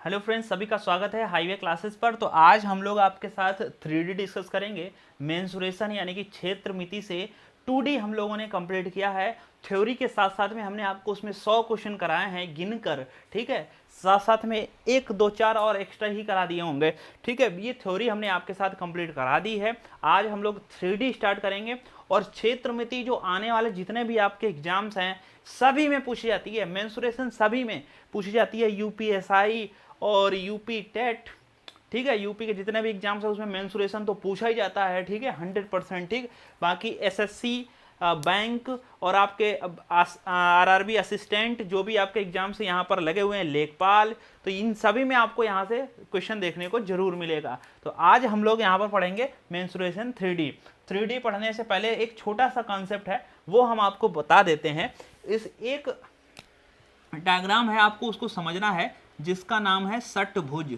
Hello friends, सभी का स्वागत है हाईवे क्लासेस पर। तो आज हम लोग आपके साथ 3D डिस्कस करेंगे। मेंसुरेशन यानी कि क्षेत्र मिति से 2D हम लोगों ने कंप्लीट किया है। थ्योरी के साथ साथ में हमने आपको उसमें 100 क्वेश्चन कराए हैं गिनकर, ठीक है। साथ साथ में 1 2 4 और एक्स्ट्रा ही करा दिए होंगे, ठीक है। ये थ्योरी हमने आपके साथ कंप्लीट करा दी है। आज हम लोग 3D स्टार्ट करेंगे और क्षेत्र मिति जो आने वाले जितने भी आपके एग्जाम्स हैं सभी में पूछी जाती है। मेंसुरेशन सभी में पूछी जाती है, यूपीएसआई और यूपी टेट, ठीक है। यूपी के जितने भी एग्जाम्स है उसमें मेंसुरेशन तो पूछा ही जाता है, ठीक है, 100%, ठीक। बाकी एसएससी बैंक और आपके आरआरबी असिस्टेंट जो भी आपके एग्जाम्स यहाँ पर लगे हुए हैं, लेखपाल, तो इन सभी में आपको यहाँ से क्वेश्चन देखने को जरूर मिलेगा। तो आज हम लोग यहाँ पर पढ़ेंगे मेंसुरेशन 3D। 3D पढ़ने से पहले एक छोटा सा कॉन्सेप्ट है वो हम आपको बता देते हैं। इस एक डायग्राम है, आपको उसको समझना है, जिसका नाम है षटभुज।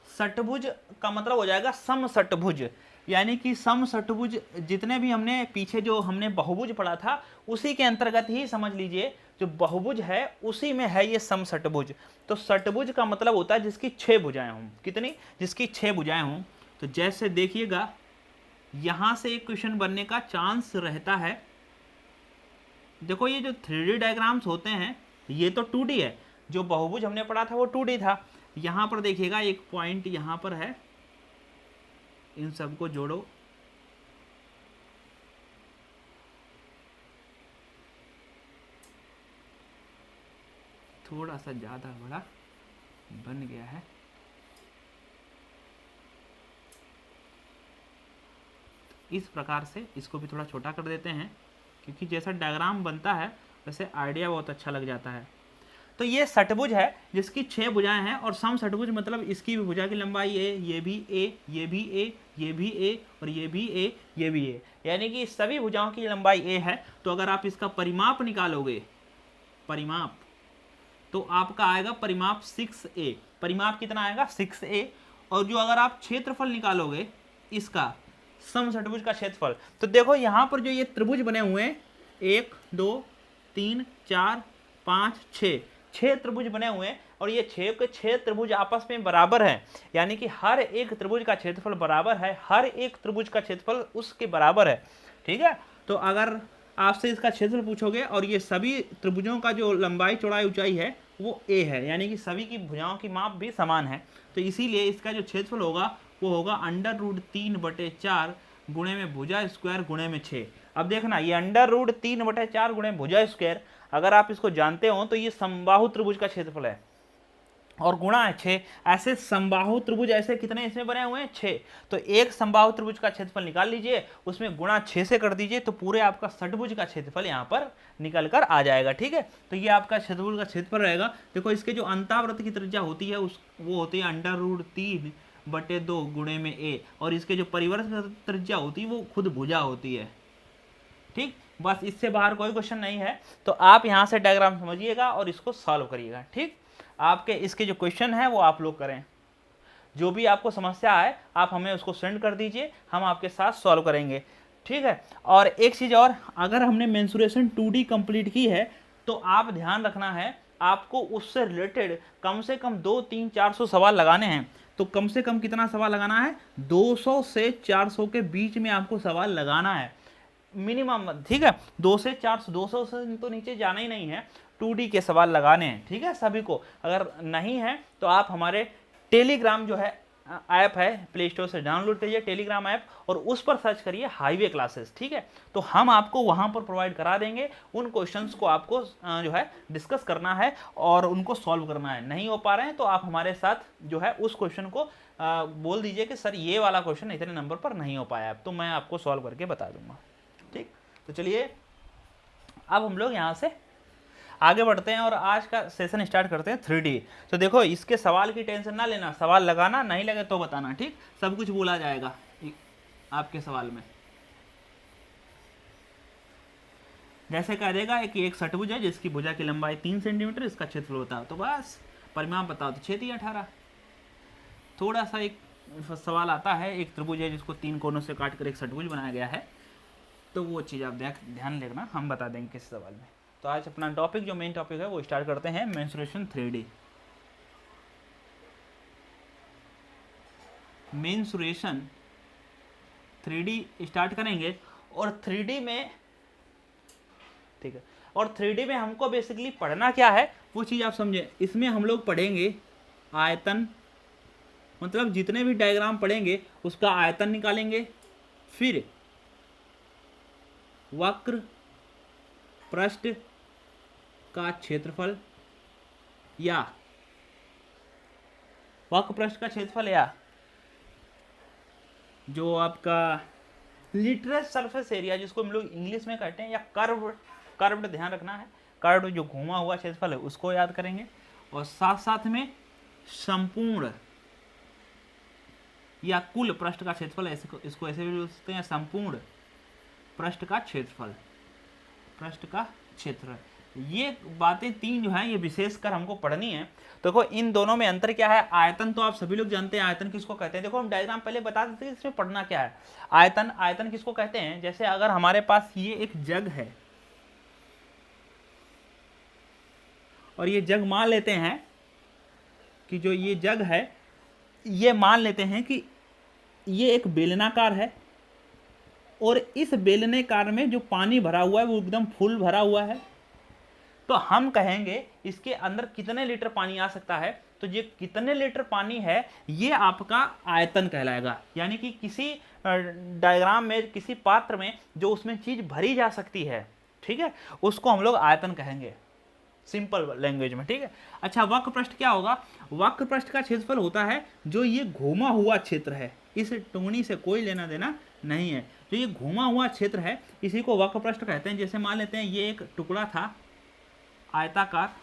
षटभुज का मतलब हो जाएगा समषटभुज, यानी कि समषटभुज जितने भी हमने पीछे जो हमने बहुभुज पढ़ा था उसी के अंतर्गत ही समझ लीजिए। जो बहुभुज है उसी में है ये समषटभुज। तो षटभुज का मतलब होता है जिसकी 6 भुजाएं हों। कितनी? जिसकी 6 भुजाएं हों। तो जैसे देखिएगा यहां से एक क्वेश्चन बनने का चांस रहता है। देखो ये जो 3D डायग्राम्स होते हैं ये तो 2D है, जो बहुभुज हमने पढ़ा था वो 2D था। यहां पर देखिएगा एक पॉइंट यहां पर है, इन सबको जोड़ो, थोड़ा सा ज्यादा बड़ा बन गया है। इस प्रकार से इसको भी थोड़ा छोटा कर देते हैं, क्योंकि जैसा डायग्राम बनता है वैसे आइडिया बहुत अच्छा लग जाता है। तो ये षटभुज है जिसकी 6 भुजाएं हैं, और समषटभुज मतलब इसकी भी भुजा की लंबाई ए, ये भी ए, ये भी ए, ये भी ए, और ये भी ए, ये भी ए, यानी कि सभी भुजाओं की लंबाई ए है। तो अगर आप इसका परिमाप निकालोगे, परिमाप, तो आपका आएगा परिमाप 6a। परिमाप कितना आएगा? 6a। और जो अगर आप क्षेत्रफल निकालोगे इसका, समषटभुज का क्षेत्रफल, तो देखो यहां पर जो ये त्रिभुज बने हुए हैं 1 2 3 4 5 6 त्रिभुज बने हुए हैं, और ये 6 त्रिभुज आपस में बराबर हैं, यानी कि हर एक त्रिभुज का क्षेत्रफल बराबर है, हर एक त्रिभुज का क्षेत्रफल उसके बराबर है, ठीक है। तो अगर आपसे इसका क्षेत्रफल पूछोगे और ये सभी त्रिभुजों का जो लंबाई चौड़ाई ऊंचाई है वो a है, यानी कि सभी की भुजाओं की माप भी समान है, तो इसीलिए इसका जो क्षेत्रफल होगा वो होगा √3/4 गुणे में भुजा स्क्वायर गुणे में 6। अब देखना ये √3/4 गुणे भुजा स्क्वायर, अगर आप इसको जानते हो तो ये समबाहु त्रिभुज का क्षेत्रफल है, और गुणा है 6। ऐसे समबाहु त्रिभुज ऐसे कितने इसमें बने हुए हैं? 6। तो एक समबाहु त्रिभुज का क्षेत्रफल निकाल लीजिए, उसमें गुणा 6 से कर दीजिए, तो पूरे आपका षटभुज का क्षेत्रफल यहाँ पर निकल कर आ जाएगा, ठीक है। तो ये आपका षटभुज का क्षेत्रफल रहेगा। देखो इसके जो अंतावृत्त की त्रिज्या होती है वो होती है √3/2 गुणे में a, और इसके जो परिवर्त त्रिज्या होती है वो खुद भुजा होती है, ठीक। बस इससे बाहर कोई क्वेश्चन नहीं है। तो आप यहाँ से डायग्राम समझिएगा और इसको सॉल्व करिएगा, ठीक। आपके इसके जो क्वेश्चन है वो आप लोग करें, जो भी आपको समस्या है आप हमें उसको सेंड कर दीजिए, हम आपके साथ सॉल्व करेंगे, ठीक है। और एक चीज़ और, अगर हमने मेंसुरेशन 2D कंप्लीट की है तो आप ध्यान रखना है, आपको उससे रिलेटेड कम से कम 2 3 400 सवाल लगाने हैं। तो कम से कम कितना सवाल लगाना है? 200 से 400 के बीच में आपको सवाल लगाना है मिनिमम, ठीक है। 2 से 400, 200 से तो नीचे जाना ही नहीं है, 2D के सवाल लगाने हैं, ठीक है सभी को। अगर नहीं है तो आप हमारे टेलीग्राम जो है ऐप है, प्ले स्टोर से डाउनलोड करिए टेलीग्राम ऐप, और उस पर सर्च करिए हाईवे क्लासेस, ठीक है। तो हम आपको वहां पर प्रोवाइड करा देंगे। उन क्वेश्चंस को आपको जो है डिस्कस करना है और उनको सॉल्व करना है। नहीं हो पा रहे हैं तो आप हमारे साथ जो है उस क्वेश्चन को बोल दीजिए कि सर ये वाला क्वेश्चन इतने नंबर पर नहीं हो पाया, तो मैं आपको सॉल्व करके बता दूंगा, ठीक। तो चलिए अब हम लोग यहाँ से आगे बढ़ते हैं और आज का सेशन स्टार्ट करते हैं 3D। तो देखो इसके सवाल की टेंशन ना लेना, सवाल लगाना, नहीं लगे तो बताना, ठीक। सब कुछ बोला जाएगा आपके सवाल में। जैसे कह देगा कि एक षटभुज है जिसकी भुजा की लंबाई 3 सेंटीमीटर, इसका क्षेत्रफल होता है, तो बस परिमाप बताओ, तो 6 3 18। थोड़ा सा एक सवाल आता है, एक त्रिभुज है जिसको 3 कोनों से काट कर एक षटभुज बनाया गया है, तो वो चीज़ आप ध्यान रखना, हम बता देंगे किस सवाल में। तो आज अपना टॉपिक जो मेन टॉपिक है वो स्टार्ट करते हैं, mensuration 3D। Mensuration 3D start करेंगे और 3D में, ठीक है, और 3D में हमको बेसिकली पढ़ना क्या है वो चीज़ आप समझे। इसमें हम लोग पढ़ेंगे आयतन, मतलब जितने भी डायग्राम पढ़ेंगे उसका आयतन निकालेंगे, फिर वक्र पृष्ठ का क्षेत्रफल या वक्र पृष्ठ का क्षेत्रफल या जो आपका लिटरल सरफेस एरिया जिसको हम लोग इंग्लिश में कहते हैं, या कर्व्ड ध्यान रखना है, कर्व जो घुमा हुआ क्षेत्रफल है उसको याद करेंगे, और साथ साथ में संपूर्ण या कुल पृष्ठ का क्षेत्रफल, इसको ऐसे भी बोल सकते हैं, संपूर्ण पृष्ठ का क्षेत्रफल, पृष्ठ का क्षेत्र। ये बातें तीन जो हैं ये विशेषकर हमको पढ़नी है। तो देखो इन दोनों में अंतर क्या है। आयतन तो आप सभी लोग जानते हैं, आयतन किसको कहते हैं। देखो हम डायग्राम पहले बता देते हैं इसमें पढ़ना क्या है। आयतन किसको कहते हैं, जैसे अगर हमारे पास ये एक जग है और ये जग मान लेते हैं कि जो ये जग है ये मान लेते हैं कि ये एक बेलनाकार है और इस बेलनाकार में जो पानी भरा हुआ है वो एकदम फुल भरा हुआ है, तो हम कहेंगे इसके अंदर कितने लीटर पानी आ सकता है। तो ये कितने लीटर पानी है ये आपका आयतन कहलाएगा। यानी कि किसी डायग्राम में, किसी पात्र में जो उसमें चीज भरी जा सकती है, ठीक है, उसको हम लोग आयतन कहेंगे सिंपल लैंग्वेज में, ठीक है। अच्छा, वक्र पृष्ठ क्या होगा। वक्र पृष्ठ का क्षेत्रफल होता है जो ये घूमा हुआ क्षेत्र है, इस टुंगनी से कोई लेना देना नहीं है, जो ये घूमा हुआ क्षेत्र है इसी को वक्र पृष्ठ कहते हैं। जैसे मान लेते हैं ये एक टुकड़ा था आयताकार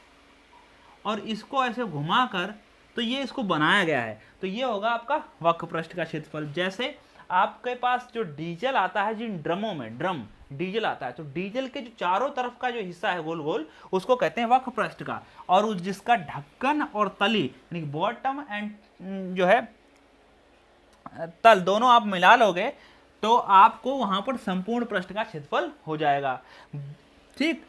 और इसको ऐसे घुमाकर तो ये इसको बनाया गया है, तो ये होगा आपका वक्र पृष्ठ का क्षेत्रफल। जैसे आपके पास जो डीजल आता है, जिन ड्रमों में ड्रम डीजल आता है, तो डीजल के जो चारों तरफ का जो हिस्सा है गोल गोल उसको कहते हैं वक्र पृष्ठ का, और उस जिसका ढक्कन और तली यानी बॉटम एंड जो है तल दोनों आप मिला लोगे तो आपको वहां पर संपूर्ण पृष्ठ का क्षेत्रफल हो जाएगा। ठीक,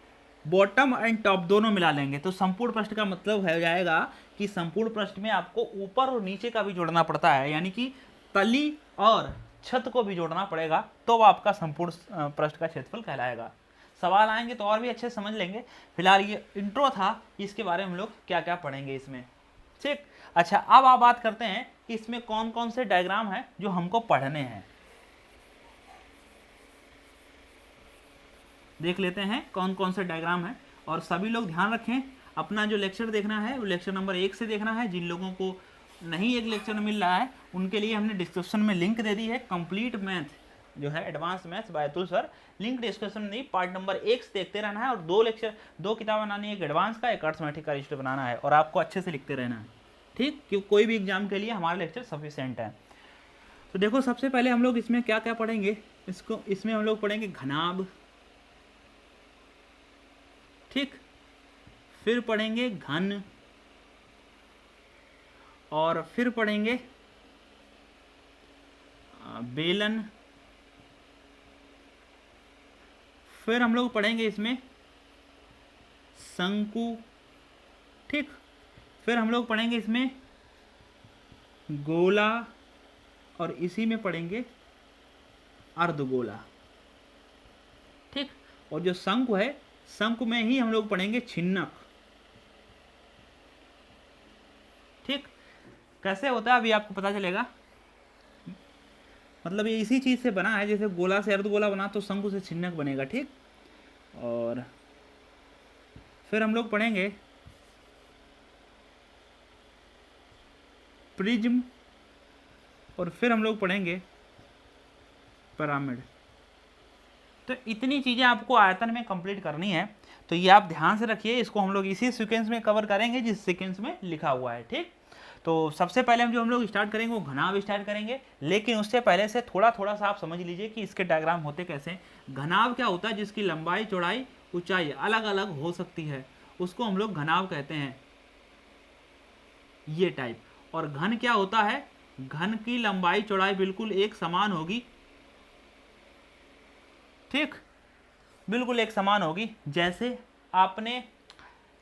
बॉटम एंड टॉप दोनों मिला लेंगे तो संपूर्ण पृष्ठ का मतलब हो जाएगा कि संपूर्ण पृष्ठ में आपको ऊपर और नीचे का भी जोड़ना पड़ता है, यानी कि तली और छत को भी जोड़ना पड़ेगा, तो वो आपका संपूर्ण पृष्ठ का क्षेत्रफल कहलाएगा। सवाल आएंगे तो और भी अच्छे समझ लेंगे। फिलहाल ये इंट्रो था, इसके बारे में हम लोग क्या क्या पढ़ेंगे इसमें, ठीक। अच्छा, अब आप बात करते हैं कि इसमें कौन कौन से डायग्राम हैं जो हमको पढ़ने हैं। देख लेते हैं कौन कौन से डायग्राम हैं, और सभी लोग ध्यान रखें अपना जो लेक्चर देखना है वो लेक्चर नंबर 1 से देखना है। जिन लोगों को नहीं एक लेक्चर मिल रहा है उनके लिए हमने डिस्क्रिप्शन में लिंक दे दी है, कंप्लीट मैथ जो है advance maths by Atul sir, link description में दी। पार्ट नंबर 1 से देखते रहना है, और 2 किताब बनानी है, एक एडवांस का, एक अर्थमेटिक का रजिस्टर बनाना है, और आपको अच्छे से लिखते रहना है, ठीक, क्योंकि कोई भी एग्जाम के लिए हमारा लेक्चर सफिशिएंट है। तो देखो सबसे पहले हम लोग इसमें क्या क्या पढ़ेंगे, इसमें हम लोग पढ़ेंगे घनाभ, ठीक, फिर पढ़ेंगे घन, और फिर पढ़ेंगे बेलन, फिर हम लोग पढ़ेंगे इसमें शंकु, ठीक, फिर हम लोग पढ़ेंगे इसमें गोला, और इसी में पढ़ेंगे अर्धगोला, ठीक। और जो शंकु है, शंकु में ही हम लोग पढ़ेंगे छिन्नक, ठीक। कैसे होता है अभी आपको पता चलेगा, मतलब ये इसी चीज से बना है, जैसे गोला से अर्धगोला बना तो शंकु से छिन्नक बनेगा, ठीक। और फिर हम लोग पढ़ेंगे प्रिज्म, और फिर हम लोग पढ़ेंगे पिरामिड। तो इतनी चीज़ें आपको आयतन में कंप्लीट करनी है, तो ये आप ध्यान से रखिए, इसको हम लोग इसी सीक्वेंस में कवर करेंगे जिस सीक्वेंस में लिखा हुआ है, ठीक। तो सबसे पहले हम लोग स्टार्ट करेंगे वो घनाभ स्टार्ट करेंगे, लेकिन उससे पहले से थोड़ा थोड़ा सा आप समझ लीजिए कि इसके डायग्राम होते कैसे। घनाभ क्या होता है, जिसकी लंबाई चौड़ाई ऊंचाई अलग अलग हो सकती है, उसको हम लोग घनाभ कहते हैं, ये टाइप। और घन क्या होता है, घन की लंबाई चौड़ाई बिल्कुल एक समान होगी, ठीक, बिल्कुल एक समान होगी। जैसे आपने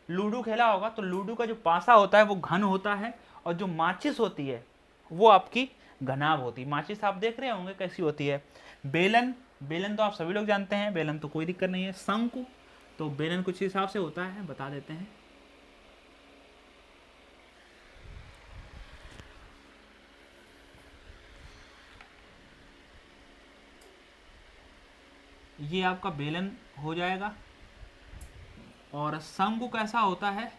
लूडो खेला होगा तो लूडो का जो पासा होता है वो घन होता है, और जो माचिस होती है वो आपकी घनाभ होती है। माचिस आप देख रहे होंगे कैसी होती है। बेलन, बेलन तो आप सभी लोग जानते हैं, बेलन तो कोई दिक्कत नहीं है। शंकु, तो बेलन कुछ हिसाब से होता है, बता देते हैं। ये आपका बेलन हो जाएगा। और शंकु कैसा होता है,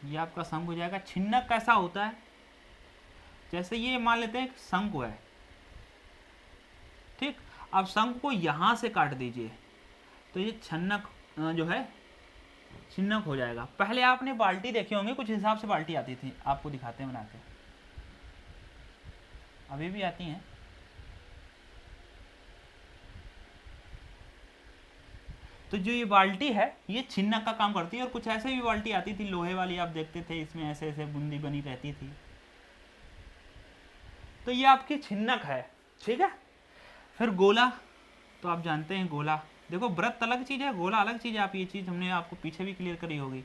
ये आपका शंकु हो जाएगा। छिन्नक कैसा होता है, जैसे ये मान लेते हैं शंकु है, ठीक। अब शंकु को यहां से काट दीजिए तो ये छन्नक जो है छिन्नक हो जाएगा। पहले आपने बाल्टी देखे होंगे, कुछ हिसाब से बाल्टी आती थी, आपको दिखाते हैं बना के, अभी भी आती हैं। तो जो ये बाल्टी है ये छिन्नक का काम करती है। और कुछ ऐसे भी बाल्टी आती थी लोहे वाली, आप देखते थे, इसमें ऐसे ऐसे बूंदी बनी रहती थी, तो ये आपकी छिन्नक है, ठीक है। फिर गोला, तो आप जानते हैं गोला, देखो वृत्त अलग चीज है, गोला अलग चीज है। आप ये चीज हमने आपको पीछे भी क्लियर करी होगी।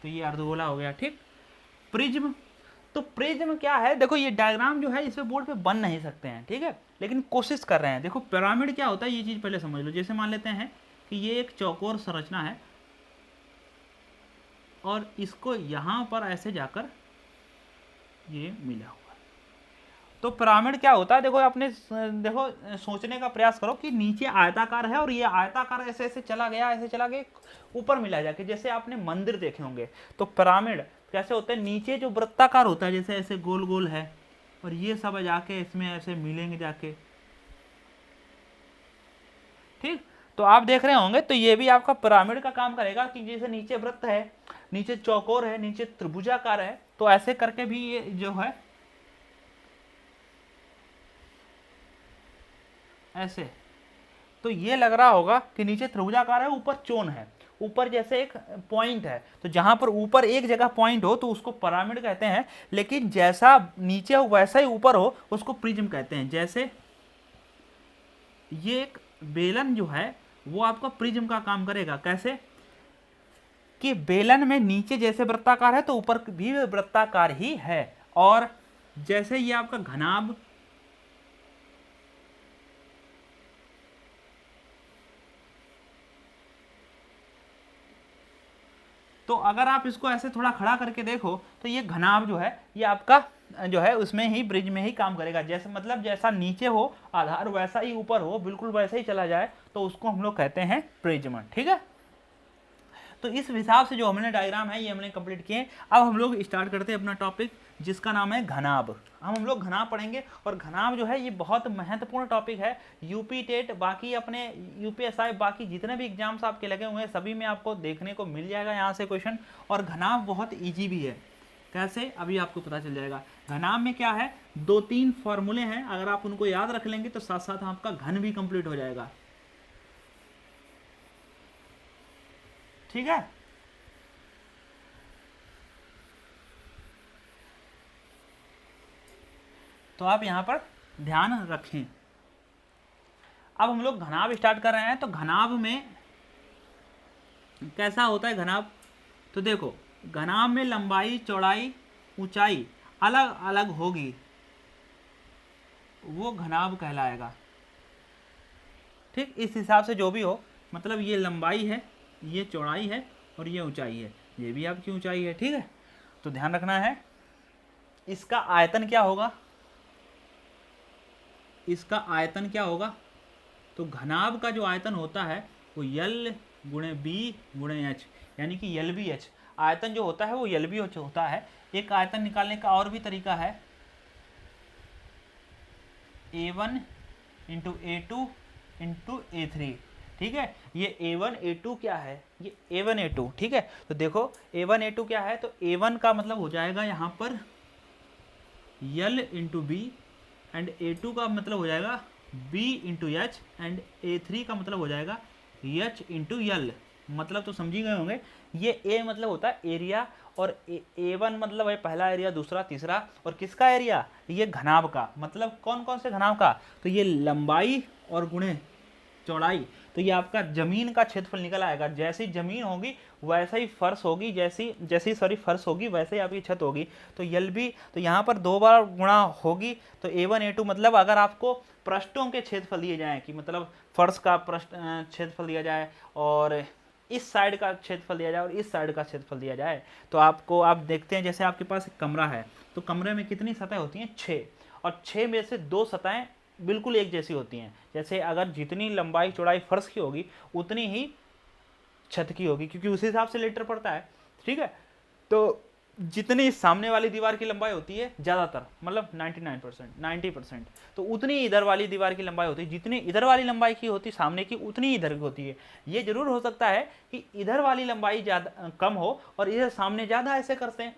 तो ये अर्धगोला हो गया, ठीक। प्रिज्म, तो प्रिज्म क्या है, देखो ये डायग्राम जो है इस पे बोर्ड पे बन नहीं सकते हैं, ठीक है, लेकिन कोशिश कर रहे हैं। देखो पिरामिड क्या होता है ये चीज पहले समझ लो। जैसे मान लेते हैं कि ये एक चौकोर संरचना है और इसको यहां पर ऐसे जाकर ये मिला हुआ है, तो पिरामिड क्या होता है, देखो अपने देखो सोचने का प्रयास करो कि नीचे आयताकार है और ये आयताकार ऐसे ऐसे चला गया, ऐसे चला गया, ऊपर मिला जाके। जैसे आपने मंदिर देखे होंगे, तो पिरामिड कैसे होते हैं, नीचे जो वृत्ताकार होता है, जैसे ऐसे गोल गोल है, और ये सब जाके इसमें ऐसे मिलेंगे जाके, ठीक। तो आप देख रहे होंगे, तो ये भी आपका पिरामिड का काम करेगा कि जैसे नीचे वृत्त है, नीचे चौकोर है, नीचे त्रिभुजाकार है, तो ऐसे करके भी ये जो है ऐसे, तो ये लग रहा होगा कि नीचे त्रिभुजाकार है, ऊपर चोन है, ऊपर जैसे एक पॉइंट है। तो जहां पर ऊपर एक जगह पॉइंट हो तो उसको पिरामिड कहते हैं, लेकिन जैसा नीचे हो वैसा ही ऊपर हो उसको प्रिज्म कहते हैं। जैसे ये एक बेलन जो है वो आपका प्रिज्म का काम करेगा। कैसे कि बेलन में नीचे जैसे वृत्ताकार है तो ऊपर भी वृत्ताकार ही है। और जैसे ये आपका घनाभ, तो अगर आप इसको ऐसे थोड़ा खड़ा करके देखो तो ये घनाभ जो है ये आपका जो है उसमें ही ब्रिज में ही काम करेगा। जैसे मतलब जैसा नीचे हो आधार वैसा ही ऊपर हो, बिल्कुल वैसा ही चला जाए, तो उसको हम लोग कहते हैं प्रिज्म, ठीक है। तो इस हिसाब से जो हमने डायग्राम है ये हमने कंप्लीट किए। अब हम लोग स्टार्ट करते हैं अपना टॉपिक जिसका नाम है घनाभ। हम लोग घनाभ पढ़ेंगे और घनाभ जो है ये बहुत महत्वपूर्ण टॉपिक है। यूपी टेट, बाकी अपने यूपीएसआई, बाकी जितने भी एग्जाम्स आपके लगे हुए हैं सभी में आपको देखने को मिल जाएगा यहाँ से क्वेश्चन। और घनाभ बहुत ईजी भी है। कैसे, अभी आपको पता चल जाएगा। घनाभ में क्या है, 2-3 फॉर्मूले हैं, अगर आप उनको याद रख लेंगे तो साथ साथ आपका घन भी कंप्लीट हो जाएगा, ठीक है। तो आप यहां पर ध्यान रखें। अब हम लोग घनाभ स्टार्ट कर रहे हैं। तो घनाभ में कैसा होता है घनाभ, तो देखो घनाभ में लंबाई, चौड़ाई, ऊंचाई अलग अलग होगी, वो घनाभ कहलाएगा, ठीक। इस हिसाब से जो भी हो, मतलब ये लंबाई है, ये चौड़ाई है और ये ऊंचाई है, ये भी आपकी ऊंचाई है, ठीक है। तो ध्यान रखना है। इसका आयतन क्या होगा, इसका आयतन क्या होगा, तो घनाभ का जो आयतन होता है वो L गुणे B गुणे H, यानी कि LBH आयतन जो होता है वो LBH होता है। एक आयतन निकालने का और भी तरीका है, A1 into A2 into A3, ठीक है। ये A1 A2 क्या है, ये A1 A2, ठीक है। तो देखो A1 A2 क्या है, तो A1 का मतलब हो जाएगा यहाँ पर L into B, and A2 का मतलब हो जाएगा B into H, and A3 का मतलब हो जाएगा H इंटू L। मतलब तो समझी गए होंगे। ये A मतलब होता है एरिया, और A1 मतलब है पहला एरिया, दूसरा, तीसरा, और किसका एरिया, ये घनाभ का। मतलब कौन कौन से घनाभ का, तो ये लंबाई और गुणे चौड़ाई, तो ये आपका जमीन का क्षेत्रफल निकल आएगा। जैसी जमीन होगी वैसा ही फर्श होगी, जैसी फर्श होगी वैसे ही आपकी छत होगी। तो यल बी, तो यहाँ पर 2 बार गुणा होगी तो A1 A2, मतलब अगर आपको पृष्ठों के क्षेत्रफल दिए जाएँ कि मतलब फर्श का पृष्ठ क्षेत्रफल दिया जाए और इस साइड का क्षेत्रफल दिया जाए और इस साइड का क्षेत्रफल दिया जाए, तो आप देखते हैं जैसे आपके पास एक कमरा है तो कमरे में कितनी सतह होती हैं? 6, और 6 में से 2 सतहें बिल्कुल एक जैसी होती हैं। जैसे अगर जितनी लंबाई चौड़ाई फर्श की होगी उतनी ही छत की होगी, क्योंकि उसी हिसाब से लेटर पड़ता है, ठीक है। तो जितनी सामने वाली दीवार की लंबाई होती है ज़्यादातर, मतलब 99%, 90%, तो उतनी इधर वाली दीवार की लंबाई होती है। जितनी इधर वाली लंबाई की होती है सामने की, उतनी इधर की होती है। ये जरूर हो सकता है कि इधर वाली लंबाई ज़्यादा कम हो और इधर सामने ज़्यादा, ऐसे करते हैं।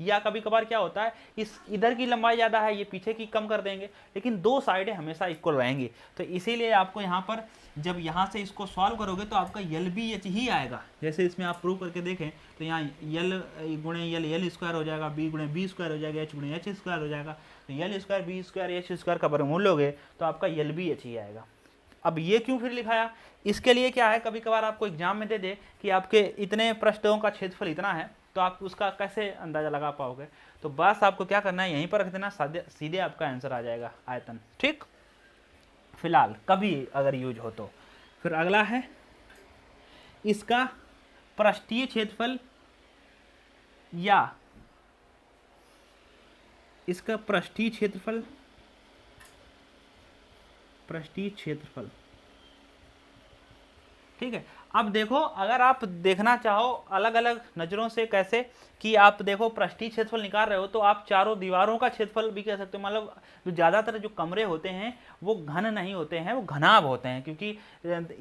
या कभी कभार क्या होता है, इस इधर की लंबाई ज़्यादा है, ये पीछे की कम कर देंगे, लेकिन 2 साइडें हमेशा इक्वल रहेंगी। तो इसीलिए आपको यहाँ पर जब यहाँ से इसको सॉल्व करोगे तो आपका यल बी एच ही आएगा। जैसे इसमें आप प्रूव करके देखें तो यहाँ यल गुणे यल स्क्वायर हो जाएगा, बी गुणे बी स्क्वायर हो जाएगा, एच गुणे एच स्क्वायर हो जाएगा। तो L square B square H square का वर्गमूल लोगे तो आपका यल बी एच ही आएगा। अब ये क्यों फिर लिखाया, इसके लिए क्या है, कभी कभार आपको एग्जाम में दे दे कि आपके इतने पृष्ठों का क्षेत्रफल इतना है, तो आप उसका कैसे अंदाजा लगा पाओगे। तो बस आपको क्या करना है, यहीं पर रख देना, सीधे आपका आंसर आ जाएगा आयतन, ठीक। फिलहाल कभी अगर यूज हो तो। फिर अगला है इसका पृष्ठीय क्षेत्रफल या इसका पृष्ठीय क्षेत्रफल ठीक है। अब देखो, अगर आप देखना चाहो अलग अलग नज़रों से कैसे कि आप देखो पृष्ठीय क्षेत्रफल निकाल रहे हो तो आप चारों दीवारों का क्षेत्रफल भी कह सकते हो। मतलब जो ज़्यादातर जो कमरे होते हैं वो घन नहीं होते हैं, वो घनाभ होते हैं, क्योंकि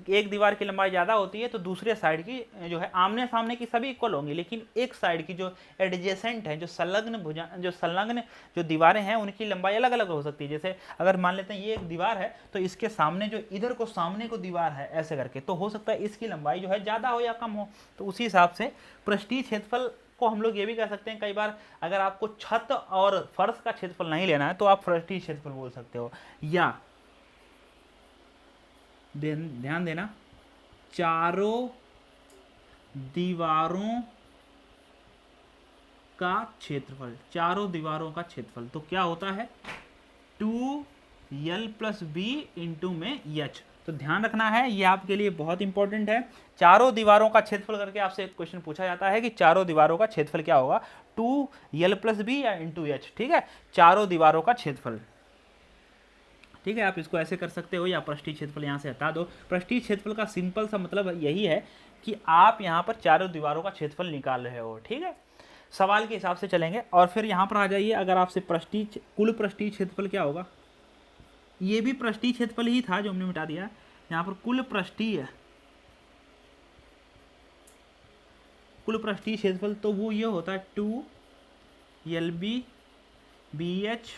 एक दीवार की लंबाई ज़्यादा होती है तो दूसरे साइड की जो है आमने सामने की सभी इक्वल होंगी, लेकिन एक साइड की जो एडजेसेंट है, जो संलग्न जो दीवारें हैं उनकी लंबाई अलग अलग हो सकती है। जैसे अगर मान लेते हैं ये एक दीवार है तो इसके सामने जो इधर को सामने को दीवार है ऐसे करके, तो हो सकता है इसकी लंबाई जो है ज़्यादा हो या कम हो। तो उसी हिसाब से पृष्ठीय क्षेत्रफल को हम लोग ये भी कह सकते हैं, कई बार अगर आपको छत और फर्श का क्षेत्रफल नहीं लेना है तो आप पृष्ठीय क्षेत्रफल बोल सकते हो। या ध्यान देना, चारों दीवारों का क्षेत्रफल, चारों दीवारों का क्षेत्रफल तो क्या होता है 2l + b इंटू में h। तो ध्यान रखना है, ये आपके लिए बहुत इंपॉर्टेंट है। चारों दीवारों का क्षेत्रफल करके आपसे क्वेश्चन पूछा जाता है कि चारों दीवारों का क्षेत्रफल क्या होगा, 2l + b या इंटू h, ठीक है। चारों दीवारों का क्षेत्रफल, ठीक है। आप इसको ऐसे कर सकते हो या पृष्ठीय क्षेत्रफल यहाँ से हटा दो। पृष्ठीय क्षेत्रफल का सिंपल सा मतलब यही है कि आप यहाँ पर चारों दीवारों का क्षेत्रफल निकाल रहे हो, ठीक है। सवाल के हिसाब से चलेंगे और फिर यहाँ पर आ जाइए, अगर आपसे कुल पृष्ठीय क्षेत्रफल क्या होगा, ये भी पृष्ठीय क्षेत्रफल ही था जो हमने मिटा दिया। यहाँ पर कुल पृष्ठीय क्षेत्रफल तो वो ये होता है 2lb bh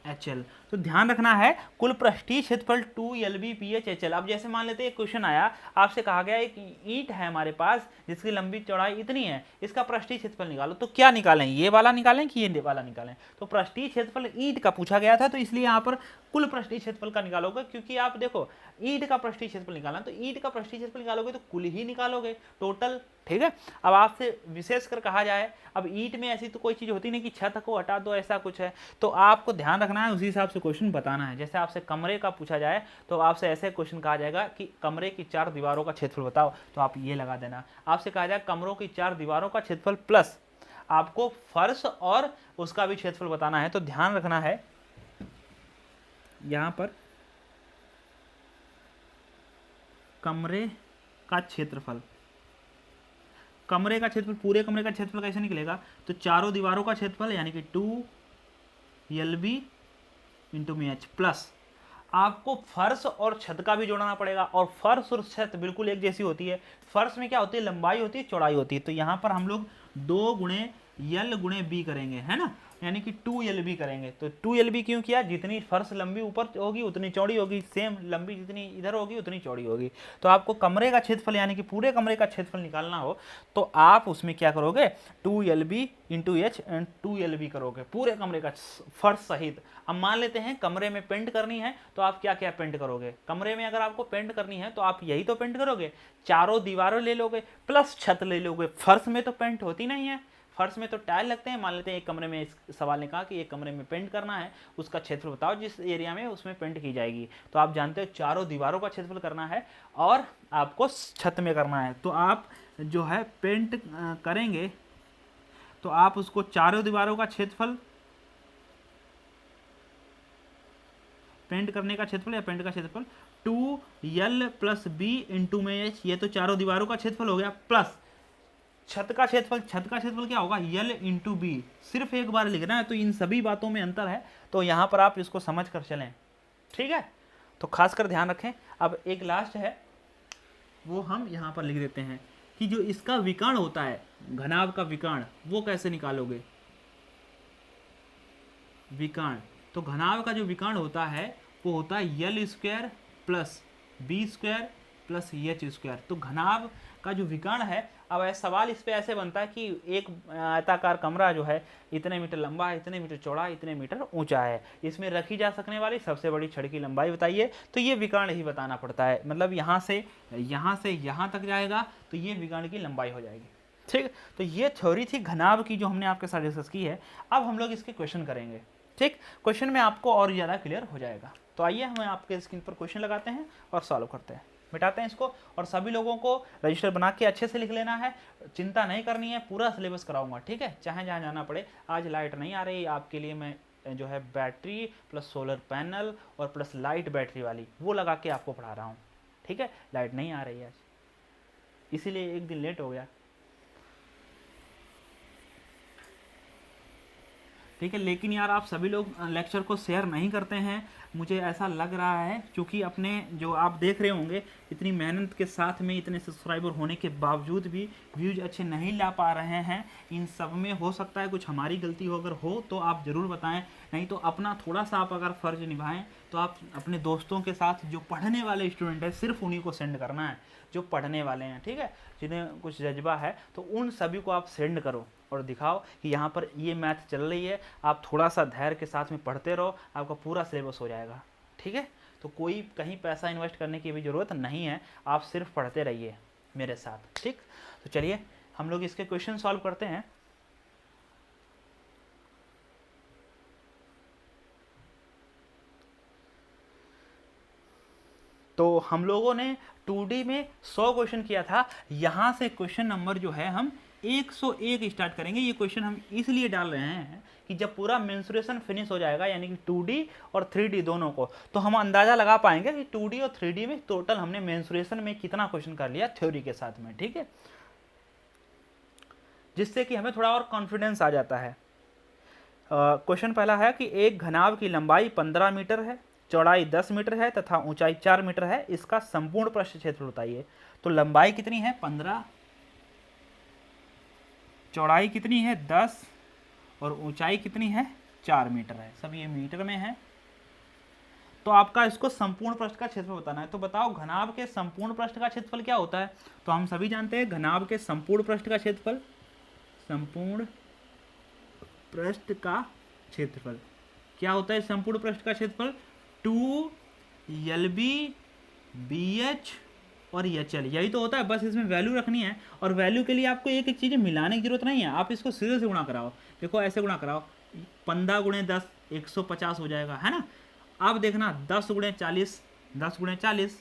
HL। तो ध्यान रखना है कुल पृष्ठीय क्षेत्रफल 2lb bh HL। अब जैसे मान लेते हैं एक क्वेश्चन आया, आपसे कहा गया एक ईंट है हमारे पास जिसकी लंबी चौड़ाई इतनी है, इसका पृष्ठीय क्षेत्रफल निकालो। तो क्या निकालें, ये वाला निकालें कि ये वाला निकालें। तो पृष्ठीय क्षेत्रफल ईंट का पूछा गया था, तो इसलिए यहाँ पर कुल पृष्ठीय क्षेत्रफल का निकालोगे, क्योंकि आप देखो ईंट का पृष्ठीय क्षेत्रफल निकालना, तो ईंट का पृष्ठीय क्षेत्रफल निकालोगे तो कुल ही निकालोगे टोटल, ठीक है। अब आपसे विशेषकर कहा जाए, अब ईंट में ऐसी तो कोई चीज़ होती नहीं कि छत को हटा दो ऐसा कुछ है, तो आपको ध्यान रखना है, उसी हिसाब से क्वेश्चन बताना है। जैसे आपसे कमरे का पूछा जाए तो आपसे ऐसे क्वेश्चन कहा जाएगा कि कमरे की 4 दीवारों का क्षेत्रफल बताओ, तो आप ये लगा देना। आपसे कहा जाए कमरों की 4 दीवारों का क्षेत्रफल प्लस आपको फर्श और उसका भी क्षेत्रफल बताना है, तो ध्यान रखना है यहाँ पर कमरे का क्षेत्रफल, पूरे कमरे का क्षेत्रफल कैसे निकलेगा, तो चारों दीवारों का क्षेत्रफल यानी कि 2lb इंटू में h प्लस आपको फर्श और छत का भी जोड़ना पड़ेगा, और फर्श और छत बिल्कुल एक जैसी होती है। फर्श में क्या होती है, लंबाई होती है, चौड़ाई होती है, तो यहाँ पर हम लोग 2 गुणे l गुणे b करेंगे, है ना। यानी कि 2LB करेंगे। तो 2LB क्यों किया? जितनी फर्श लंबी ऊपर होगी उतनी चौड़ी होगी, सेम लंबी जितनी इधर होगी उतनी चौड़ी होगी। तो आपको कमरे का क्षेत्रफल यानी कि पूरे कमरे का क्षेत्रफल निकालना हो तो आप उसमें क्या करोगे, 2LB into H and 2LB करोगे पूरे कमरे का फर्श सहित। अब मान लेते हैं कमरे में पेंट करनी है तो आप क्या क्या पेंट करोगे? कमरे में अगर आपको पेंट करनी है तो आप यही तो पेंट करोगे, चारों दीवारों ले लोगे प्लस छत ले लोगे। फर्श में तो पेंट होती नहीं है, फर्श में तो टाइल लगते हैं। मान लेते हैं एक कमरे में, इस सवाल ने कहा कि एक कमरे में पेंट करना है, उसका क्षेत्रफल बताओ जिस एरिया में उसमें पेंट की जाएगी। तो आप जानते हो चारों दीवारों का क्षेत्रफल करना है और आपको छत में करना है। तो आप जो है पेंट करेंगे तो आप उसको चारों दीवारों का क्षेत्रफल, पेंट करने का क्षेत्रफल या पेंट का क्षेत्रफल 2L प्लस B इंटू में H, ये तो चारों दीवारों का क्षेत्रफल हो गया, प्लस छत का क्षेत्रफल। छत का क्षेत्रफल क्या होगा? L into B। सिर्फ एक बार लिखना है, तो इन सभी बातों में अंतर है, तो यहाँ पर आप इसको समझ कर चलें, ठीक है। तो खासकर ध्यान रखें। अब एक लास्ट है वो हम यहाँ पर लिख देते हैं कि जो इसका विकर्ण होता है, घनाभ का विकर्ण, वो कैसे निकालोगे? विकर्ण, तो घनाभ का जो विकर्ण होता है वो होता है L square plus B square plus H square. तो घनाभ का जो विकर्ण है, अब सवाल इस पे ऐसे बनता है कि एक आयताकार कमरा जो है इतने मीटर लंबा है, इतने मीटर चौड़ा, इतने मीटर ऊंचा है, इसमें रखी जा सकने वाली सबसे बड़ी छड़ की लंबाई बताइए। तो ये विकर्ण ही बताना पड़ता है, मतलब यहाँ से यहाँ तक जाएगा तो ये विकर्ण की लंबाई हो जाएगी, ठीक। तो ये थ्योरी थी घनाभ की जो हमने आपके साथ डिस्कस की है। अब हम लोग इसके क्वेश्चन करेंगे, ठीक। क्वेश्चन में आपको और ज़्यादा क्लियर हो जाएगा। तो आइए हम आपके स्क्रीन पर क्वेश्चन लगाते हैं और सॉल्व करते हैं, मिटाते हैं इसको। और सभी लोगों को रजिस्टर बना के अच्छे से लिख लेना है, चिंता नहीं करनी है, पूरा सिलेबस कराऊंगा, ठीक है, चाहे जहाँ जाना पड़े। आज लाइट नहीं आ रही आपके लिए, मैं जो है बैटरी प्लस सोलर पैनल और प्लस लाइट बैटरी वाली वो लगा के आपको पढ़ा रहा हूँ, ठीक है। लाइट नहीं आ रही है आज, इसीलिए एक दिन लेट हो गया, ठीक है। लेकिन यार आप सभी लोग लेक्चर को शेयर नहीं करते हैं, मुझे ऐसा लग रहा है, क्योंकि अपने जो आप देख रहे होंगे इतनी मेहनत के साथ में इतने सब्सक्राइबर होने के बावजूद भी व्यूज अच्छे नहीं ला पा रहे हैं। इन सब में हो सकता है कुछ हमारी गलती हो, अगर हो तो आप ज़रूर बताएं, नहीं तो अपना थोड़ा सा आप अगर फ़र्ज निभाएं तो आप अपने दोस्तों के साथ, जो पढ़ने वाले स्टूडेंट हैं सिर्फ उन्हीं को सेंड करना है, जो पढ़ने वाले हैं, ठीक है, जिन्हें कुछ जज्बा है, तो उन सभी को आप सेंड करो और दिखाओ कि यहाँ पर ये मैथ चल रही है। आप थोड़ा सा धैर्य के साथ में पढ़ते रहो, आपका पूरा सिलेबस हो जाएगा, ठीक है। तो कोई कहीं पैसा इन्वेस्ट करने की भी ज़रूरत नहीं है, आप सिर्फ पढ़ते रहिए मेरे साथ, ठीक। तो चलिए हम लोग इसके क्वेश्चन सॉल्व करते हैं। तो हम लोगों ने 2D में 100 क्वेश्चन किया था, यहाँ से क्वेश्चन नंबर जो है हम 101 स्टार्ट करेंगे। ये क्वेश्चन हम इसलिए डाल रहे हैं कि जब पूरा मेंसुरेशन फिनिश हो जाएगा, यानी कि 2D और 3D दोनों को, तो हम अंदाज़ा लगा पाएंगे कि 2D और 3D में टोटल हमने मेंसुरेशन में कितना क्वेश्चन कर लिया थ्योरी के साथ में, ठीक है, जिससे कि हमें थोड़ा और कॉन्फिडेंस आ जाता है। क्वेश्चन पहला है कि एक घनाभ की लंबाई 15 मीटर है, चौड़ाई 10 मीटर है तथा ऊंचाई 4 मीटर है, इसका संपूर्ण पृष्ठ क्षेत्र बताइए। तो लंबाई कितनी है? 15, चौड़ाई कितनी है? 10 और ऊंचाई कितनी है? 4 मीटर है, सब ये मीटर में है। तो आपका इसको संपूर्ण पृष्ठ का क्षेत्रफल बताना है। तो बताओ घनाभ के संपूर्ण पृष्ठ का क्षेत्रफल क्या होता है? तो हम सभी जानते हैं घनाभ के संपूर्ण पृष्ठ का क्षेत्रफल, संपूर्ण पृष्ठ का क्षेत्रफल क्या होता है? संपूर्ण पृष्ठ का क्षेत्रफल 2LB BH और HL, यही तो होता है। बस इसमें वैल्यू रखनी है, और वैल्यू के लिए आपको एक एक चीज़ें मिलाने की जरूरत नहीं है, आप इसको सीधे से गुणा कराओ। देखो ऐसे गुणा कराओ, 15 गुणे 10 150 हो जाएगा, है ना। अब देखना 10 गुणे 40, 10 गुणे 40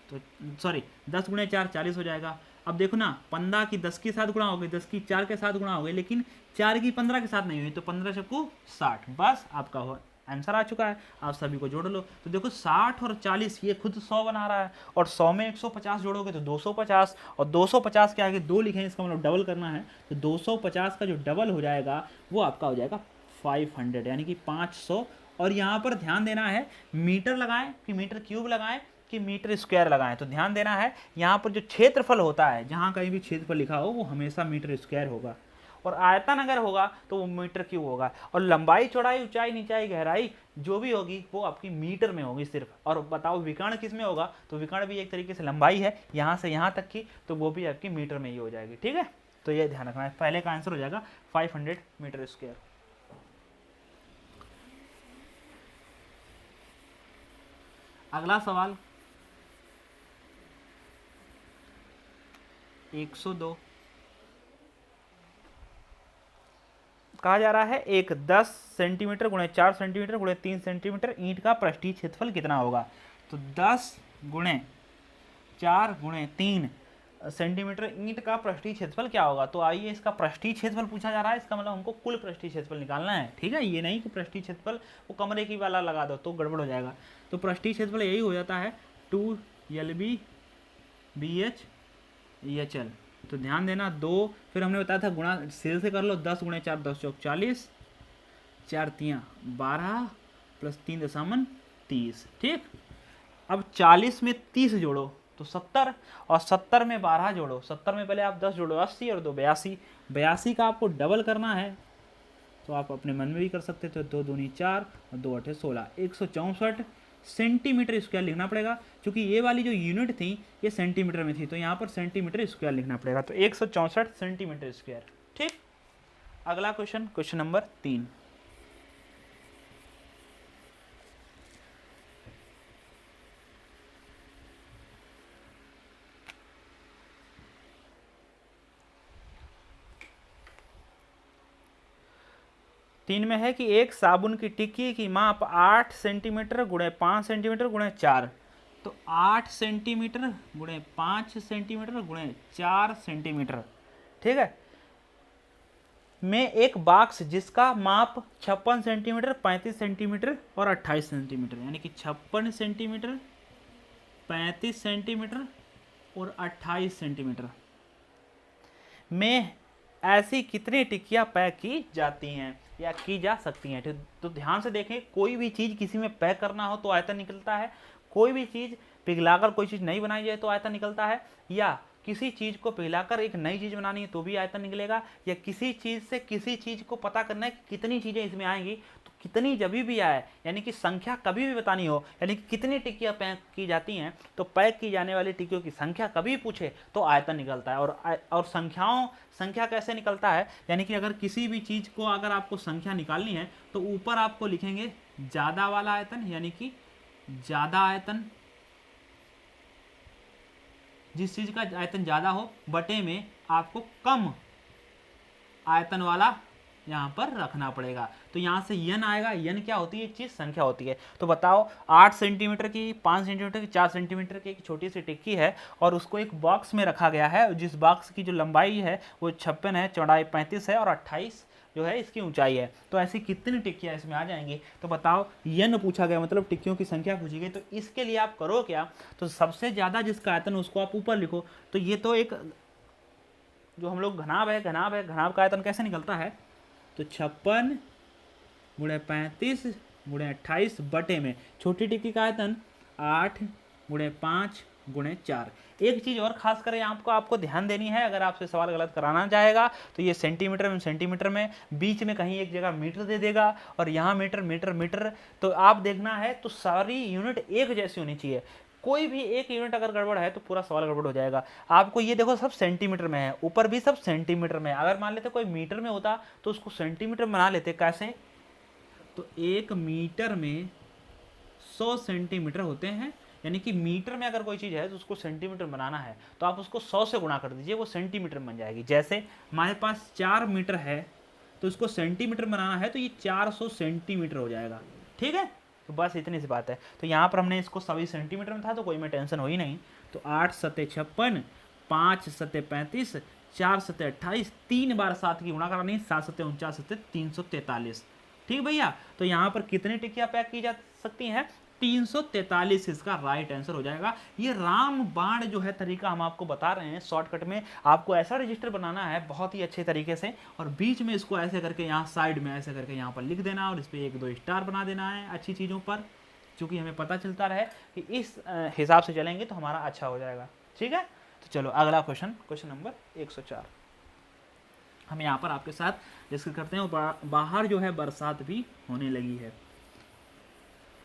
तो सॉरी 10 गुणे 4 40 हो जाएगा। अब देखो ना, 15 की 10 के साथ गुणा हो गई, 10 की 4 के साथ गुणा हो गई, लेकिन 4 की 15 के साथ नहीं हुई, तो 15 चक्कू 60, बस आपका हो आंसर आ चुका है। आप सभी को जोड़ लो, तो देखो 60 और 40 ये खुद 100 बना रहा है, और 100 में 150 जोड़ोगे तो 250, और 250 के आगे 2 लिखें, इसका मतलब डबल करना है, तो 250 का जो डबल हो जाएगा वो आपका हो जाएगा 500, यानी कि 500। और यहाँ पर ध्यान देना है, मीटर लगाएं कि मीटर क्यूब लगाएं कि मीटर स्क्वायर लगाएं। तो ध्यान देना है यहाँ पर जो क्षेत्रफल होता है, जहाँ कहीं भी क्षेत्रफल लिखा हो वो हमेशा मीटर स्क्वायर होगा, और आयतन अगर होगा तो वो मीटर क्यूब होगा, और लंबाई चौड़ाई ऊंचाई नीचाई गहराई जो भी होगी वो आपकी मीटर में होगी सिर्फ। और बताओ विकर्ण किस में होगा, तो विकर्ण भी एक तरीके से लंबाई है यहाँ से यहाँ तक की, तो वो भी आपकी मीटर में ही हो जाएगी। ठीक है, तो ये ध्यान रखना है, पहले का आंसर हो जाएगा 500 मीटर स्क्वायर। अगला सवाल 102 कहा जा रहा है एक 10 सेंटीमीटर गुणे 4 सेंटीमीटर गुणे 3 सेंटीमीटर ईंट का पृष्ठीय क्षेत्रफल कितना होगा। तो 10 गुणे 4 गुणे 3 सेंटीमीटर ईंट का पृष्ठीय क्षेत्रफल क्या होगा। तो आइए इसका पृष्ठीय क्षेत्रफल पूछा जा रहा है, इसका मतलब हमको कुल पृष्ठीय क्षेत्रफल निकालना है। ठीक है, ये नहीं कि पृष्ठीय क्षेत्रफल वो कमरे की वाला लगा दो तो गड़बड़ हो जाएगा। तो पृष्ठीय क्षेत्रफल यही हो जाता है 2 LB/BH EHL। तो ध्यान देना 2, फिर हमने बताया था गुणा सेल से कर लो, 10 गुणे 4 10 चौक 40, 4 तियाँ 12 प्लस 3.30। ठीक, अब 40 में 30 जोड़ो तो 70, और 70 में 12 जोड़ो, 70 में पहले आप 10 जोड़ो 80 और 2 82, 82 का आपको डबल करना है तो आप अपने मन में भी कर सकते थे, 2 दूनी 4 और 2 8 16, 164 सेंटीमीटर स्क्वायर लिखना पड़ेगा, क्योंकि ये वाली जो यूनिट थी ये सेंटीमीटर में थी, तो यहाँ पर सेंटीमीटर स्क्वायर लिखना पड़ेगा, तो 164 सेंटीमीटर स्क्वायर। ठीक, अगला क्वेश्चन, क्वेश्चन नंबर 3। तीन में है कि एक साबुन की टिक्की की माप 8 सेंटीमीटर गुणे 5 सेंटीमीटर गुणे 4, तो 8 सेंटीमीटर गुणे 5 सेंटीमीटर गुणे 4 सेंटीमीटर, ठीक है, में एक बॉक्स जिसका माप 56 सेंटीमीटर 35 सेंटीमीटर और 28 सेंटीमीटर, यानी कि 56 सेंटीमीटर 35 सेंटीमीटर और 28 सेंटीमीटर में ऐसी कितनी टिक्कियाँ पैक की जाती हैं या की जा सकती हैं। तो ध्यान से देखें, कोई भी चीज़ किसी में पैक करना हो तो आयतन निकलता है, कोई भी चीज़ पिघलाकर कोई चीज़ नई बनाई जाए तो आयतन निकलता है, या किसी चीज़ को पिघलाकर एक नई चीज़ बनानी है तो भी आयतन निकलेगा, या किसी चीज़ से किसी चीज़ को पता करना है कि कितनी चीज़ें इसमें आएंगी, तो कितनी जब भी आए यानी कि संख्या कभी भी बतानी हो, यानी कि कितनी टिक्कियाँ पैक की जाती हैं, तो पैक की जाने वाली टिक्कियों की संख्या कभी पूछे तो आयतन निकलता है। और संख्या कैसे निकलता है, यानी कि अगर किसी भी चीज़ को अगर आपको संख्या निकालनी है तो ऊपर आपको लिखेंगे ज़्यादा वाला आयतन, यानी कि ज़्यादा आयतन, जिस चीज़ का आयतन ज़्यादा हो, बटे में आपको कम आयतन वाला यहाँ पर रखना पड़ेगा। तो यहाँ से यन आएगा, यन क्या होती है, एक चीज़ संख्या होती है। तो बताओ 8 सेंटीमीटर की 5 सेंटीमीटर की 4 सेंटीमीटर की एक छोटी सी टिक्की है और उसको एक बॉक्स में रखा गया है, जिस बॉक्स की जो लंबाई है वो 56 है, चौड़ाई 35 है और 28 जो है इसकी ऊंचाई है। तो ऐसी कितनी टिक्कियाँ इसमें आ जाएंगी, तो बताओ यन पूछा गया, मतलब टिक्कियों की संख्या पूछी गई। तो इसके लिए आप करो क्या, तो सबसे ज़्यादा जिसका आयतन उसको आप ऊपर लिखो। तो ये तो एक जो हम लोग घनाभ है, घनाभ का आयतन कैसे निकलता है, तो 56 गुणे 35 गुणे 28 बटे में छोटी टिक्की का आयतन 8 गुणे 5 गुणे 4। एक चीज़ और खास कर आपको ध्यान देनी है, अगर आपसे सवाल गलत कराना चाहेगा तो ये सेंटीमीटर में बीच में कहीं एक जगह मीटर दे देगा और यहाँ मीटर, तो आप देखना है तो सारी यूनिट एक जैसी होनी चाहिए। कोई भी एक यूनिट अगर गड़बड़ है तो पूरा सवाल गड़बड़ हो जाएगा। आपको ये देखो सब सेंटीमीटर में है, ऊपर भी सब सेंटीमीटर में है। अगर मान लेते कोई मीटर में होता तो उसको सेंटीमीटर में बना लेते। कैसे, तो 1 मीटर में 100 सेंटीमीटर होते हैं, यानी कि मीटर में अगर कोई चीज़ है तो उसको सेंटीमीटर बनाना है तो आप उसको 100 से गुणा कर दीजिए, वो सेंटीमीटर बन जाएगी। जैसे हमारे पास 4 मीटर है तो उसको सेंटीमीटर बनाना है तो ये 400 सेंटीमीटर हो जाएगा। ठीक है, तो बस इतनी सी बात है। तो यहाँ पर हमने इसको सभी सेंटीमीटर में था तो कोई में टेंशन हुई नहीं। तो 8 सत्ते 56, 5 सत्ते 35, 4 सत्ते 28, 3 बार 7 की गुणा करानी, 7 सत्ते 49 सत्ते 343। ठीक भैया, तो यहाँ पर कितनी टिक्कियाँ पैक की जा सकती हैं, 343 इसका राइट आंसर हो जाएगा। ये रामबाण जो है तरीका हम आपको बता रहे हैं शॉर्टकट में। आपको ऐसा रजिस्टर बनाना है बहुत ही अच्छे तरीके से और बीच में इसको ऐसे करके यहाँ साइड में ऐसे करके यहाँ पर लिख देना और इस पर 1-2 स्टार बना देना है अच्छी चीज़ों पर, क्योंकि हमें पता चलता रहे कि इस हिसाब से चलेंगे तो हमारा अच्छा हो जाएगा। ठीक है, तो चलो अगला क्वेश्चन, क्वेश्चन नंबर 104। हम यहाँ पर आपके साथ डिस्कस करते हैं। और बाहर जो है बरसात भी होने लगी है,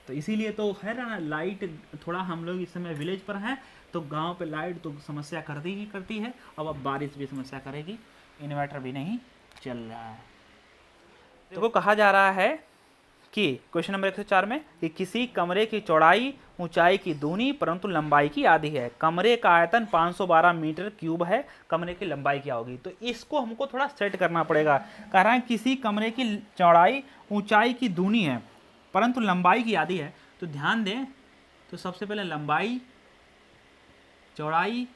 तो इसीलिए तो है ना लाइट, थोड़ा हम लोग इस समय विलेज पर हैं तो गांव पे लाइट तो समस्या करती ही करती है। अब बारिश भी समस्या करेगी, इन्वर्टर भी नहीं चल रहा है। देखो कहा जा रहा है कि क्वेश्चन नंबर 104 में कि किसी कमरे की चौड़ाई ऊंचाई की दूनी परंतु लंबाई की आधी है। कमरे का आयतन 512 मीटर क्यूब है, कमरे की लंबाई क्या होगी? तो इसको हमको थोड़ा सेट करना पड़ेगा। कह रहा है किसी कमरे की चौड़ाई ऊंचाई की दूनी है परंतु लंबाई की आधी है। तो ध्यान दें, तो सबसे पहले लंबाई, चौड़ाई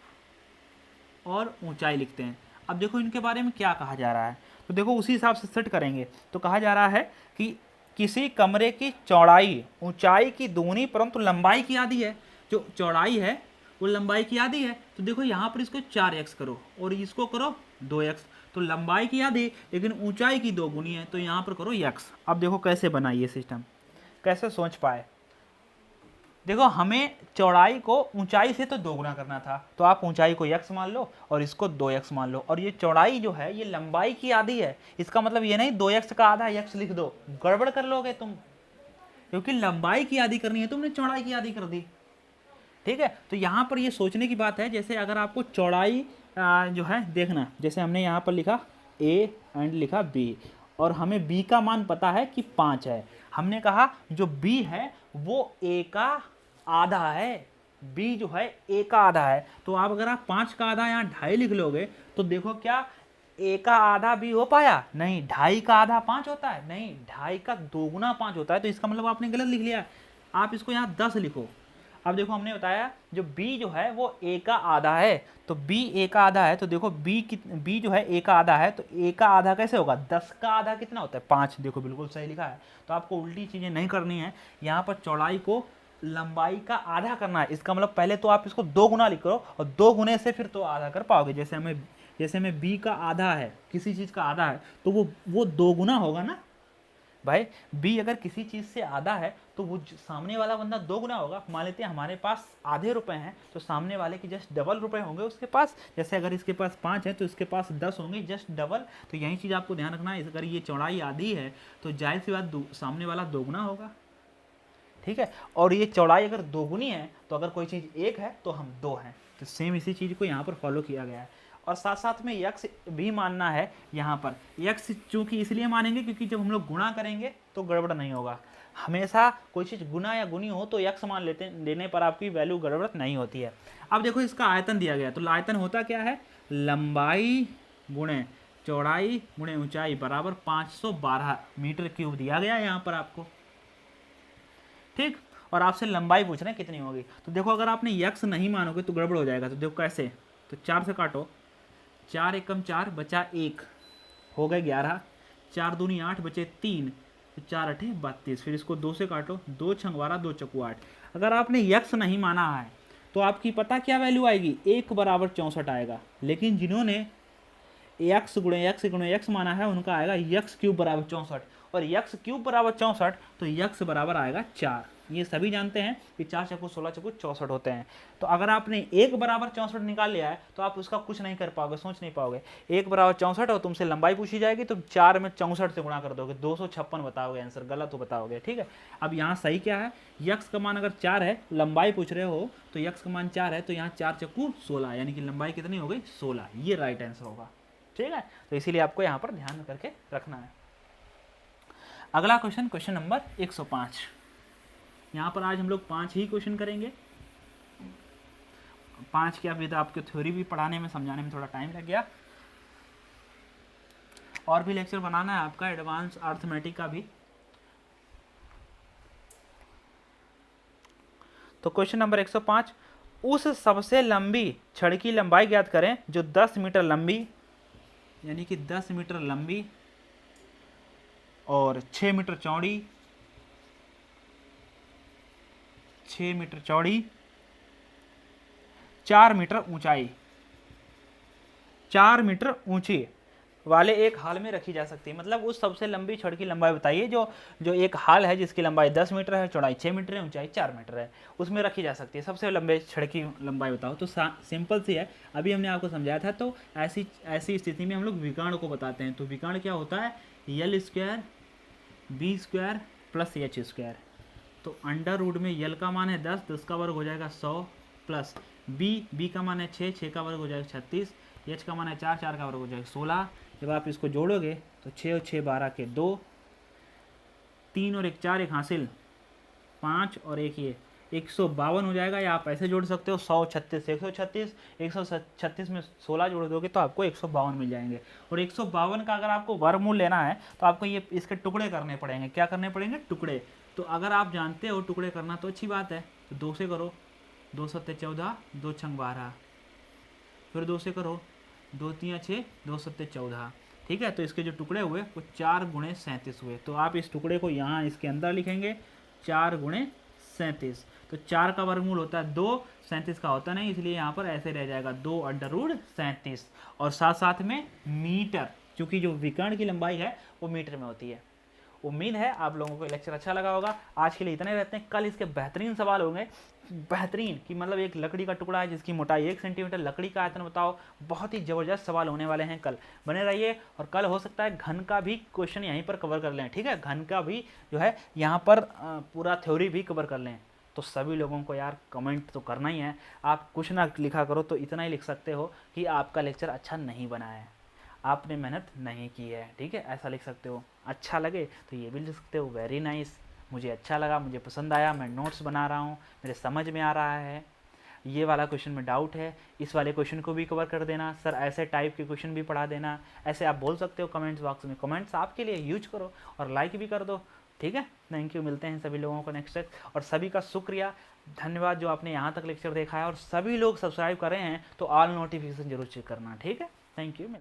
और ऊंचाई लिखते हैं। अब देखो इनके बारे में क्या कहा जा रहा है, तो देखो उसी हिसाब से सेट करेंगे। तो कहा जा रहा है कि किसी कमरे की चौड़ाई ऊंचाई की दूनी परंतु लंबाई की आधी है। जो चौड़ाई है वो लंबाई की आधी है। तो देखो यहाँ पर इसको 4x करो और इसको करो 2x, तो लंबाई की आधी लेकिन ऊंचाई की 2 गुनी है, तो यहाँ पर करो x। अब देखो कैसे बना ये सिस्टम, कैसे सोच पाए। देखो हमें चौड़ाई को ऊंचाई से तो 2 गुना करना था, तो आप ऊंचाई को x मान लो और इसको 2x मान लो। और ये चौड़ाई जो है ये लंबाई की आधी है, इसका मतलब ये नहीं 2x का आधा x लिख दो, गड़बड़ कर लोगे तुम, क्योंकि लंबाई की आधी करनी है, तुमने चौड़ाई की आधी कर दी। ठीक है, तो यहाँ पर ये सोचने की बात है। जैसे अगर आपको चौड़ाई जो है देखना, जैसे हमने यहाँ पर लिखा a एंड लिखा b और हमें b का मान पता है कि 5 है। हमने कहा जो b है वो a का आधा है, b जो है a का आधा है। तो आप अगर आप 5 का आधा यहाँ 2.5 लिख लोगे तो देखो क्या a का आधा b हो पाया? नहीं। 2.5 का आधा 5 होता है? नहीं। 2.5 का 2 गुना 5 होता है। तो इसका मतलब आपने गलत लिख लिया, आप इसको यहाँ 10 लिखो। अब देखो हमने बताया जो b जो है वो a का आधा है, तो b a का आधा है। तो देखो b जो है a का आधा है, तो a का आधा कैसे होगा? 10 का आधा कितना होता है? 5। देखो बिल्कुल सही लिखा है। तो आपको उल्टी चीज़ें नहीं करनी है, यहाँ पर चौड़ाई को लंबाई का आधा करना है। इसका मतलब पहले तो आप इसको 2 गुना लिखो और 2 गुने से फिर तो आधा कर पाओगे। जैसे हमें b का आधा है, किसी चीज़ का आधा है, तो वो 2 गुना होगा ना भाई। b अगर किसी चीज़ से आधा है तो वो सामने वाला बंदा 2 गुना होगा। मान लेते हैं हमारे पास आधे रुपए हैं, तो सामने वाले के जस्ट डबल रुपए होंगे उसके पास। जैसे अगर इसके पास 5 है तो इसके पास 10 होंगे, जस्ट डबल। तो यही चीज़ आपको ध्यान रखना है। अगर ये चौड़ाई आधी है तो जाहिर सी बात सामने वाला 2 गुना होगा। ठीक है, और ये चौड़ाई अगर 2 गुनी है तो अगर कोई चीज़ 1 है तो हम 2 हैं। तो सेम इसी चीज़ को यहाँ पर फॉलो किया गया है। और साथ साथ में x भी मानना है। यहाँ पर x चूँकि इसलिए मानेंगे क्योंकि जब हम लोग गुणा करेंगे तो गड़बड़ नहीं होगा। हमेशा कोई चीज़ गुना या गुनी हो तो x मान लेने पर आपकी वैल्यू गड़बड़ नहीं होती है। अब देखो इसका आयतन दिया गया, तो आयतन होता क्या है? लंबाई गुणे चौड़ाई गुणे ऊंचाई बराबर 512 मीटर क्यूब दिया गया है यहाँ पर आपको। ठीक, और आपसे लंबाई पूछ रहे हैं कितनी होगी। तो देखो अगर आपने x नहीं मानोगे तो गड़बड़ हो जाएगा। तो देखो कैसे, तो 4 से काटो, 4 एकम 4 बचा 1 हो गए 11, 4 दूनी 8 बचे 3, तो 4 अठे 32। फिर इसको 2 से काटो, 2 छंग 12 2 चक्कू 8। अगर आपने x नहीं माना है तो आपकी पता क्या वैल्यू आएगी? 1 बराबर 64 आएगा। लेकिन जिन्होंने x गुणे x माना है उनका आएगा x क्यूब बराबर 64, और x क्यूब बराबर 64 तो x बराबर आएगा 4। ये सभी जानते हैं कि 4 चक्कू 16 चक्कू 64 होते हैं। तो अगर आपने 1 बराबर 64 निकाल लिया है तो आप उसका कुछ नहीं कर पाओगे, सोच नहीं पाओगे। 1 बराबर 64 और तुमसे लंबाई पूछी जाएगी तो 4 में 64 से गुणा कर दोगे, 256 बताओगे आंसर, गलत हो बताओगे। ठीक है, अब यहाँ सही क्या है? x का मान अगर 4 है, लंबाई पूछ रहे हो तो x का मान 4 है, तो यहाँ 4 चक्कू 16, यानी कि लंबाई कितनी हो गई? 16। ये राइट आंसर होगा। ठीक है, तो इसीलिए आपको यहाँ पर ध्यान करके रखना है। अगला क्वेश्चन, क्वेश्चन नंबर 105। यहाँ पर आज हम लोग 5 ही क्वेश्चन करेंगे। 5 के अभी तो आपको थ्योरी भी पढ़ाने में समझाने में थोड़ा टाइम लग गया, और भी लेक्चर बनाना है आपका एडवांस अर्थमेटिक का भी। तो क्वेश्चन नंबर 105, उस सबसे लंबी छड़ की लंबाई ज्ञात करें जो 10 मीटर लंबी, यानी कि 10 मीटर लंबी और 6 मीटर चौड़ी, 6 मीटर चौड़ी, 4 मीटर ऊंचाई, 4 मीटर ऊंची वाले एक हाल में रखी जा सकती है। मतलब उस सबसे लंबी छड़ की लंबाई बताइए जो जो एक हाल है जिसकी लंबाई 10 मीटर है, चौड़ाई 6 मीटर है, ऊंचाई 4 मीटर है, उसमें रखी जा सकती है। सबसे लंबे छड़ की लंबाई बताओ। तो सिंपल सी है, अभी हमने आपको समझाया था। तो ऐसी ऐसी स्थिति में हम लोग विकर्ण को बताते हैं। तो विकर्ण क्या होता है, L square B square plus H square. तो अंडर रूट में यल का मान है 10, 10 का वर्ग हो जाएगा 100, प्लस बी का मान है 6, 6 का वर्ग हो जाएगा 36, एच का मान है 4, 4 का वर्ग हो जाएगा 16। जब आप इसको जोड़ोगे तो 6 और 6 12 के 2, 3 और 1 4, एक हासिल 5 और एक ये 152 हो जाएगा। या आप ऐसे जोड़ सकते हो 136 136, 136 में 16 जोड़ दोगे तो आपको 152 मिल जाएंगे। और 152 का अगर आपको वर्गमूल लेना है तो आपको ये इसके टुकड़े करने पड़ेंगे। क्या करने पड़ेंगे, टुकड़े। तो अगर आप जानते हो टुकड़े करना तो अच्छी बात है। तो 2 से करो, 2 सत्ते 14, 2 छंग 12, फिर 2 से करो, 2 3 6, 2 सत्ते 14। ठीक है, तो इसके जो टुकड़े हुए वो 4 गुणे 37 हुए। तो आप इस टुकड़े को यहाँ इसके अंदर लिखेंगे 4 गुणे 37। तो 4 का वर्गमूल होता है 2, 37 का होता नहीं, इसलिए यहाँ पर ऐसे रह जाएगा 2 अंडर रूट 37। और साथ साथ में मीटर, क्योंकि जो विकर्ण की लंबाई है वो मीटर में होती है। उम्मीद है आप लोगों को लेक्चर अच्छा लगा होगा। आज के लिए इतने रहते हैं। कल इसके बेहतरीन सवाल होंगे। बेहतरीन कि मतलब एक लकड़ी का टुकड़ा है जिसकी मोटाई 1 सेंटीमीटर, लकड़ी का आयतन बताओ। बहुत ही ज़बरदस्त सवाल होने वाले हैं कल, बने रहिए। और कल हो सकता है घन का भी क्वेश्चन यहीं पर कवर कर लें। ठीक है, घन का भी जो है यहाँ पर पूरा थ्योरी भी कवर कर लें। तो सभी लोगों को यार कमेंट तो करना ही है। आप कुछ ना लिखा करो तो इतना ही लिख सकते हो कि आपका लेक्चर अच्छा नहीं बना है, आपने मेहनत नहीं की है। ठीक है, ऐसा लिख सकते हो। अच्छा लगे तो ये भी लिख सकते हो, वेरी नाइस, मुझे अच्छा लगा, मुझे पसंद आया, मैं नोट्स बना रहा हूँ, मेरे समझ में आ रहा है, ये वाला क्वेश्चन में डाउट है, इस वाले क्वेश्चन को भी कवर कर देना सर, ऐसे टाइप के क्वेश्चन भी पढ़ा देना। ऐसे आप बोल सकते हो कमेंट्स बॉक्स में। कमेंट्स आपके लिए यूज करो और लाइक भी कर दो। ठीक है, थैंक यू। मिलते हैं सभी लोगों को नेक्स्ट तक। और सभी का शुक्रिया, धन्यवाद जो आपने यहाँ तक लेक्चर देखा है। और सभी लोग सब्सक्राइब कर रहे हैं तो ऑल नोटिफिकेशन जरूर चेक करना। ठीक है, थैंक यू।